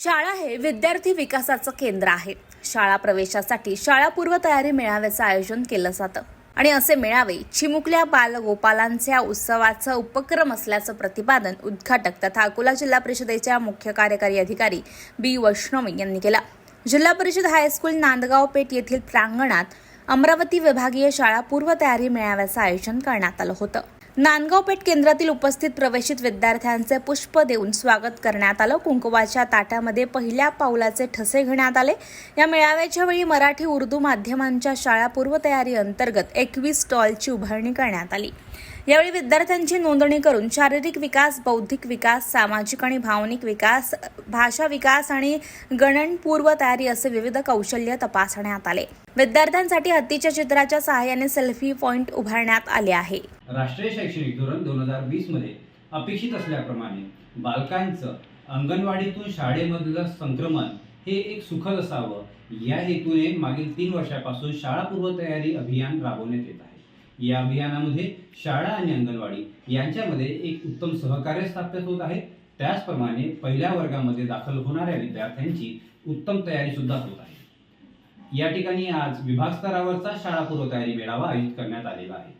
शाळा हे विद्यार्थी विकासाचं केंद्र आहे. शाळा प्रवेशासाठी शाळापूर्व तयारी मेळाव्याचं आयोजन केलं जातं आणि असे मेळावे चिमुकल्या बालगोपालांच्या उत्सवाचा उपक्रम असल्याचं प्रतिपादन उद्घाटक तथा अकोला जिल्हा परिषदेच्या मुख्य कार्यकारी अधिकारी बी वैष्णवी यांनी केलं. जिल्हा परिषद हायस्कूल नांदगाव पेठ येथील प्रांगणात अमरावती विभागीय शाळा पूर्व तयारी मेळाव्याचं आयोजन करण्यात आलं होतं. नांदगाव पेठ केंद्रातील उपस्थित प्रवेशित विद्यार्थ्यांचे पुष्प देऊन स्वागत करण्यात आलं. कुंकवाच्या ताटामध्ये पहिल्या पाऊलाचे ठसे घेण्यात आले. या मेळाव्याच्या वेळी मराठी उर्दू माध्यमांच्या शाळा पूर्व तयारी अंतर्गत 21 स्टॉलची उभारणी करण्यात आली. यावेळी विद्यार्थ्यांची नोंदणी करून शारीरिक विकास, बौद्धिक विकास, सामाजिक आणि भावनिक विकास, भाषा विकास आणि गणनपूर्व तयारी असे विविध कौशल्य तपासण्यात आले. विद्यार्थ्यांसाठी हत्तीच्या चित्राच्या सहाय्याने सेल्फी पॉइंट उभारण्यात आले आहे. राष्ट्रीय शैक्षणिक धोरण 2020 मध्ये अपेक्षित असल्याप्रमाणे बालकांचं अंगणवाडीतून शाळेमधलं संक्रमण हे एक सुखद असावं या हेतूने मागील 3 वर्षापासून शाळापूर्व तयारी अभियान राबवण्यात येत आहे. या अभियानामध्ये शाळा आणि अंगणवाडी यांच्यामध्ये एक उत्तम सहकार्य स्थापित होत आहे. त्याचप्रमाणे पहिल्या वर्गामध्ये दाखल होणाऱ्या विद्यार्थ्यांची उत्तम तयारी सुद्धा होत आहे. या ठिकाणी आज विभाग स्तरावरचा शाळापूर्व तयारी मेळावा आयोजित करण्यात आलेला आहे.